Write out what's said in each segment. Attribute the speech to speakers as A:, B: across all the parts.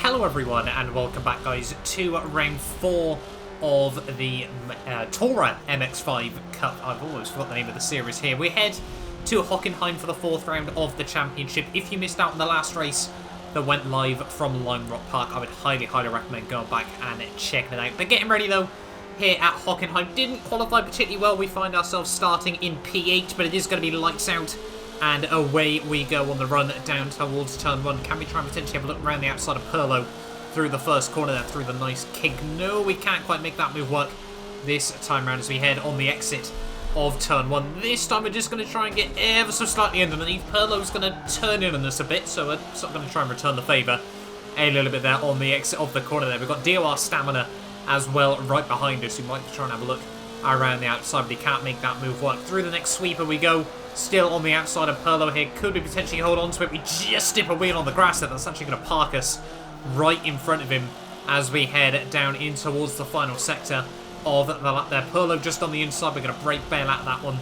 A: Hello everyone and welcome back guys to round 4 of the TORA MX5 Cup. I've always forgot the name of the series here. We head to Hockenheim for the 4th round of the championship. If you missed out on the last race that went live from Lime Rock Park, I would highly recommend going back and checking it out. But getting ready though, here at Hockenheim, didn't qualify particularly well. We find ourselves starting in P8, but it is going to be lights out. And away we go on the run down towards turn 1. Can we try and potentially have a look around the outside of Perlo through the first corner there, through the nice kink? No, we can't quite make that move work this time round as we head on the exit of turn 1. This time we're just going to try and get ever so slightly underneath. Perlo's going to turn in on us a bit, so we're sort of going to try and return the favour a little bit there on the exit of the corner there. We've got DOR Stamina as well right behind us, who might try and have a look around the outside, but he can't make that move work. Through the next sweeper we go. Still on the outside of Perlo here. Could we potentially hold on to it? We just dip a wheel on the grass there. That's actually going to park us right in front of him as we head down in towards the final sector of the lap there. Perlo just on the inside. We're going to brake bail out that one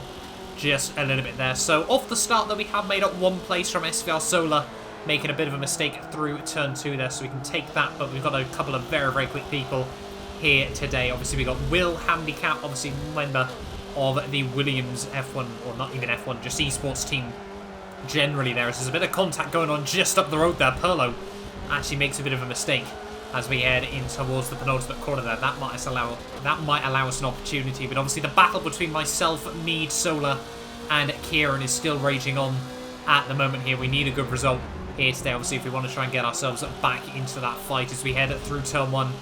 A: just a little bit there. So off the start though, we have made up 1 place from SRL Solar, making a bit of a mistake through turn 2 there, so we can take that. But we've got a couple of very quick people here today. Obviously we got Will Handicap, obviously member of the Williams F1, or not even F1, just Esports team generally there. There's a bit of contact going on just up the road there. Perlo actually makes a bit of a mistake as we head in towards the penultimate corner there. That might allow us an opportunity, but obviously the battle between myself, Mead, Solar and Kieran is still raging on at the moment here. We need a good result here today, obviously, if we want to try and get ourselves back into that fight as we head through turn 1.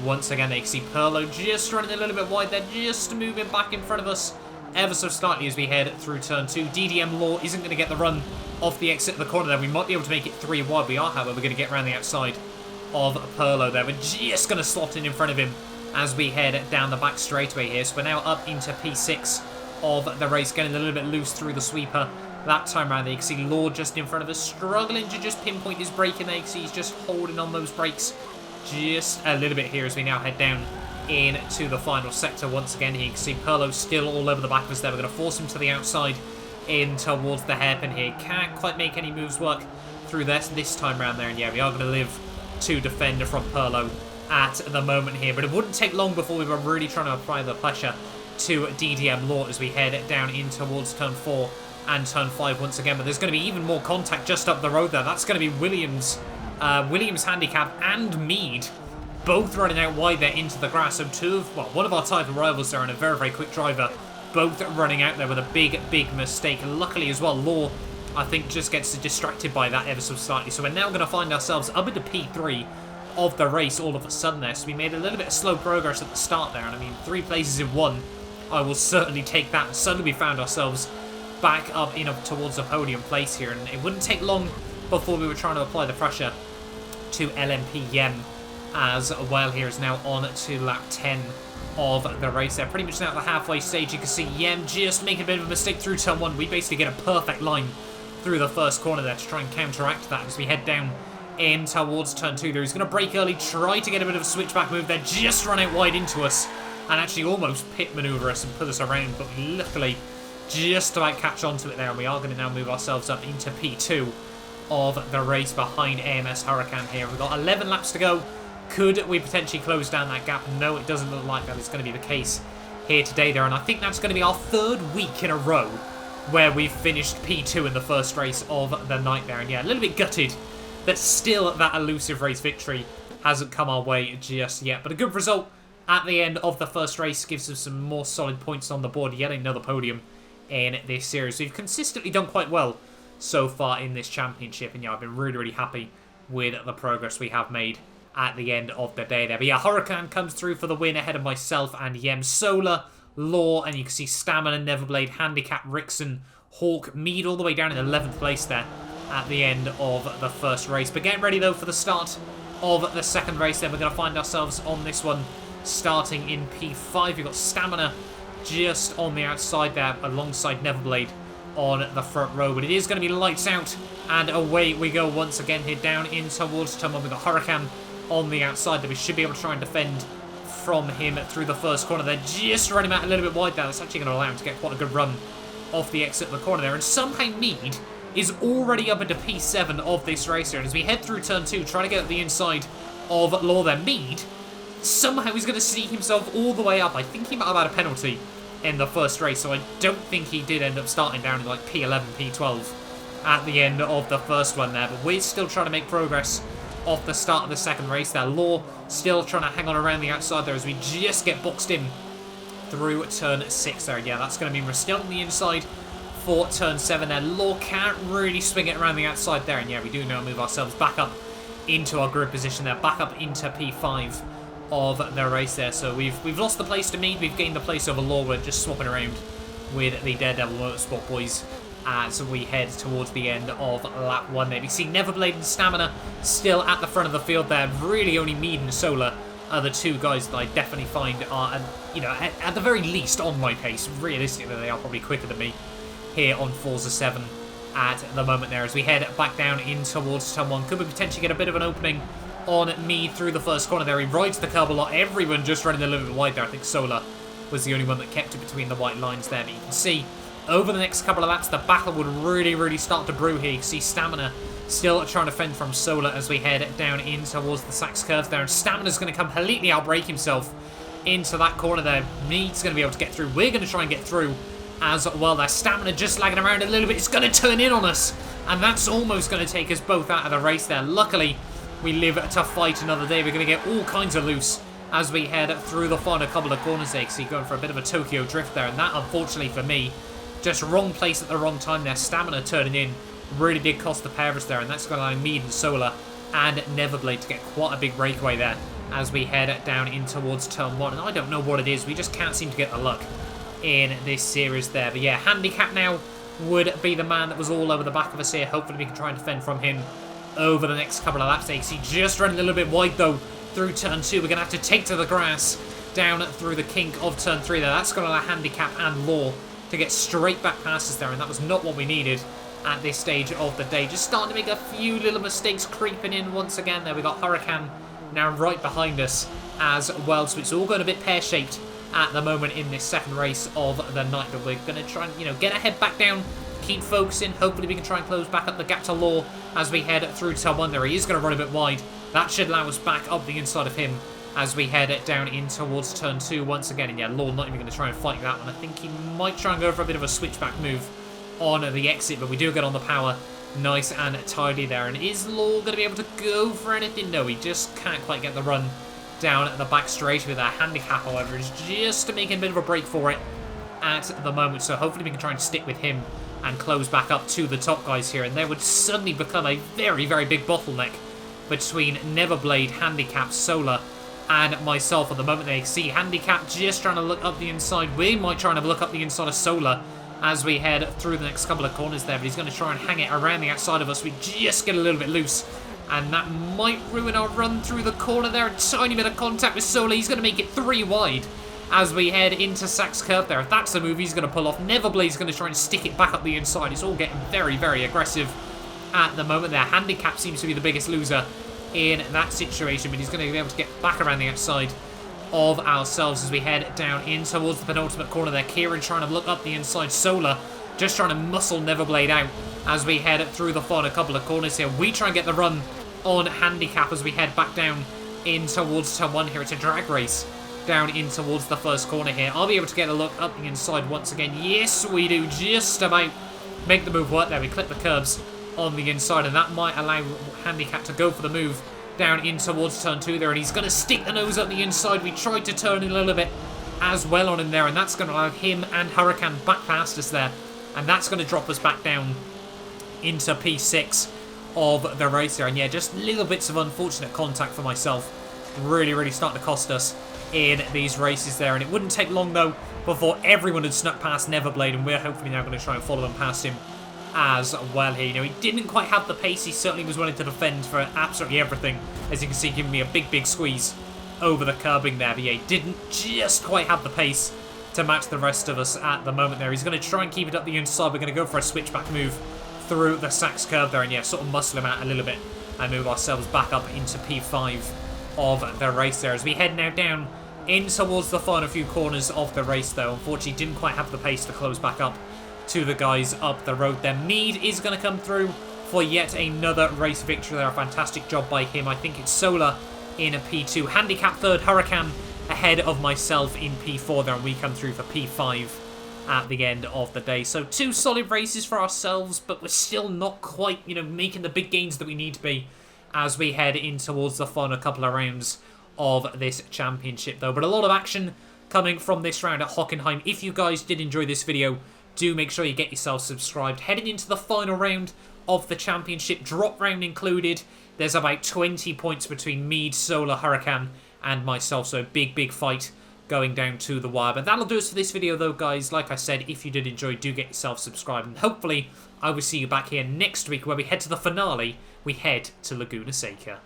A: Once again, they can see Perlo just running a little bit wide there, just moving back in front of us ever so slightly as we head through turn 2. DDM Law isn't going to get the run off the exit of the corner there. We might be able to make it 3 wide. We are, however, going to get around the outside of Perlo there. We're just going to slot in front of him as we head down the back straightaway here. So we're now up into P6 of the race, getting a little bit loose through the sweeper. That time around there, you can see Law just in front of us, struggling to just pinpoint his braking there. You can see he's just holding on those brakes just a little bit here as we now head down into the final sector once again. Here you can see Perlo still all over the back of us there. We're going to force him to the outside in towards the hairpin here. Can't quite make any moves work through this time around there. And yeah, we are going to live to defend from Perlo at the moment here. But it wouldn't take long before we were really trying to apply the pressure to DDM Law as we head down in towards turn 4 and turn 5 once again. But there's going to be even more contact just up the road there. That's going to be Williams Handicap and Mead both running out wide there into the grass. So one of our type of rivals there and a very quick driver, both running out there with a big mistake. Luckily as well, Law, I think, just gets distracted by that ever so slightly. So we're now going to find ourselves up into P3 of the race all of a sudden there. So we made a little bit of slow progress at the start there. And I mean, 3 places in 1, I will certainly take that. And suddenly we found ourselves back up towards the podium place here. And it wouldn't take long before we were trying to apply the pressure to LMP Yem as well. Here is now on to lap 10 of the race there. Pretty much now at the halfway stage, you can see Yem just making a bit of a mistake through turn 1. We basically get a perfect line through the first corner there to try and counteract that as we head down in towards turn 2 there. He's going to brake early, try to get a bit of a switchback move there, just run out wide into us and actually almost pit maneuver us and put us around, but we luckily just about catch onto it there, and we are going to now move ourselves up into P2 of the race behind AMS Hurricane here. We've got 11 laps to go. Could we potentially close down that gap? No, it doesn't look like that is going to be the case here today there, and I think that's going to be our 3rd week in a row where we've finished P2 in the first race of the night there. And yeah, a little bit gutted that still that elusive race victory hasn't come our way just yet, but a good result at the end of the first race gives us some more solid points on the board. Yet another podium in this series. We've consistently done quite well so far in this championship, and yeah, I've been really happy with the progress we have made at the end of the day there. But yeah, Hurricane comes through for the win ahead of myself and Yem. Solar, Law, and you can see Stamina, Neverblade, Handicap, Rickson, Hawk, Mead all the way down in 11th place there at the end of the first race. But getting ready though for the start of the second race then. We're going to find ourselves on this one starting in P5. We've got Stamina just on the outside there alongside Neverblade on the front row, but it is going to be lights out and away we go once again here down in towards turn 1. We've got Hurricane on the outside that we should be able to try and defend from him through the first corner there. Just running out a little bit wide there. That's actually going to allow him to get quite a good run off the exit of the corner there. And somehow Mead is already up into P7 of this race here. And as we head through turn 2, trying to get up the inside of Law there. Mead, somehow he's going to see himself all the way up. I think he might have had a penalty in the first race, so I don't think he did end up starting down in like P11, P12 at the end of the first one there. But we're still trying to make progress off the start of the second race there. Law still trying to hang on around the outside there as we just get boxed in through turn 6 there. Yeah, that's going to mean we're still on the inside for turn 7 there. Law can't really swing it around the outside there, and yeah, we do now move ourselves back up into our grid position there, back up into P5 of the race there. So we've lost the place to Mead, we've gained the place over Law. We're just swapping around with the Daredevil Motorsport boys as we head towards the end of lap 1 there. You see Neverblade and Stamina still at the front of the field there. Really only Mead and Solar are the two guys that I definitely find are, you know, at the very least on my pace. Realistically, they are probably quicker than me here on Forza 7 at the moment there. As we head back down in towards turn 1, could we potentially get a bit of an opening on Mead through the first corner there. He rides the curb a lot. Everyone just running a little bit wide there. I think Solar was the only one that kept it between the white lines there. But you can see over the next couple of laps, the battle would really start to brew here. You can see Stamina still trying to fend from Solar as we head down in towards the Sachs curve there. And Stamina's going to completely outbrake himself into that corner there. Mead's going to be able to get through. We're going to try and get through as well there. Stamina just lagging around a little bit. It's going to turn in on us. And that's almost going to take us both out of the race there. Luckily, we live to fight another day. We're going to get all kinds of loose as we head through the final couple of corners there. So you're going for a bit of a Tokyo drift there. And that, unfortunately for me, just wrong place at the wrong time there. Stamina turning in. Really big cost to pair us there. And that's going to allow Mead and Solar and Neverblade to get quite a big breakaway there as we head down in towards turn 1. And I don't know what it is. We just can't seem to get the luck in this series there. But yeah, Handicap now would be the man that was all over the back of us here. Hopefully we can try and defend from him over the next couple of laps. He just ran a little bit wide though through turn 2. We're going to have to take to the grass down through the kink of turn 3 there. That's going to allow Handicap and Law to get straight back past us there, and that was not what we needed at this stage of the day. Just starting to make a few little mistakes creeping in once again there. We got Hurricane now right behind us as well, so it's all going a bit pear-shaped at the moment in this second race of the night. But we're going to try and, you know, get our head back down, keep focusing. Hopefully we can try and close back up the gap to Law as we head through turn 1 there. He is going to run a bit wide. That should allow us back up the inside of him as we head down in towards turn 2 once again. And yeah, Law not even going to try and fight that one. I think he might try and go for a bit of a switchback move on the exit, but we do get on the power nice and tidy there. And is Law going to be able to go for anything? No, he just can't quite get the run down the back straight with our Handicap, however, is just making a bit of a break for it at the moment. So hopefully we can try and stick with him and close back up to the top guys here. And there would suddenly become a very big bottleneck between Neverblade, Handicap, Solar, and myself at the moment. They see Handicap just trying to look up the inside. We might try and look up the inside of Solar as we head through the next couple of corners there, but he's going to try and hang it around the outside of us. We just get a little bit loose, and that might ruin our run through the corner there. A tiny bit of contact with Solar. He's going to make it 3 wide as we head into Sachs curve there. If that's the move he's going to pull off, Neverblade's going to try and stick it back up the inside. It's all getting very aggressive at the moment there. Handicap seems to be the biggest loser in that situation, but he's going to be able to get back around the outside of ourselves as we head down in towards the penultimate corner there. Kieran trying to look up the inside. Solar just trying to muscle Neverblade out as we head through the final couple of corners here. We try and get the run on Handicap as we head back down in towards turn 1 here. It's a drag race down in towards the first corner here. I'll be able to get a look up the inside once again. Yes, we do. Just about make the move work there. We clip the curbs on the inside, and that might allow Handicap to go for the move down in towards turn 2 there, and he's going to stick the nose up the inside. We tried to turn in a little bit as well on him there, and that's going to allow him and Hurricane back past us there, and that's going to drop us back down into P6 of the race there. And yeah, just little bits of unfortunate contact for myself really starting to cost us in these races there. And it wouldn't take long though before everyone had snuck past Neverblade, and we're hopefully now going to try and follow them past him as well here. You know, he didn't quite have the pace. He certainly was willing to defend for absolutely everything, as you can see, giving me a big squeeze over the curbing there. But yeah, he didn't just quite have the pace to match the rest of us at the moment there. He's going to try and keep it up the inside. We're going to go for a switchback move through the Sachs curve there, and yeah, sort of muscle him out a little bit and move ourselves back up into P5 of the race there as we head now down in towards the final few corners of the race though. Unfortunately, didn't quite have the pace to close back up to the guys up the road there. Mead is going to come through for yet another race victory there. A fantastic job by him. I think it's Solar in a P2. Handicap third, Huracan ahead of myself in P4 there, and we come through for P5 at the end of the day. So 2 solid races for ourselves, but we're still not quite, making the big gains that we need to be as we head in towards the final couple of rounds of this championship, though. But a lot of action coming from this round at Hockenheim. If you guys did enjoy this video, do make sure you get yourself subscribed. Heading into the final round of the championship, drop round included. There's about 20 points between Mead, Solar, Huracan, and myself, so a big fight going down to the wire. But that'll do us for this video, though, guys. Like I said, if you did enjoy, do get yourself subscribed, and hopefully I will see you back here next week where we head to the finale. We head to Laguna Seca.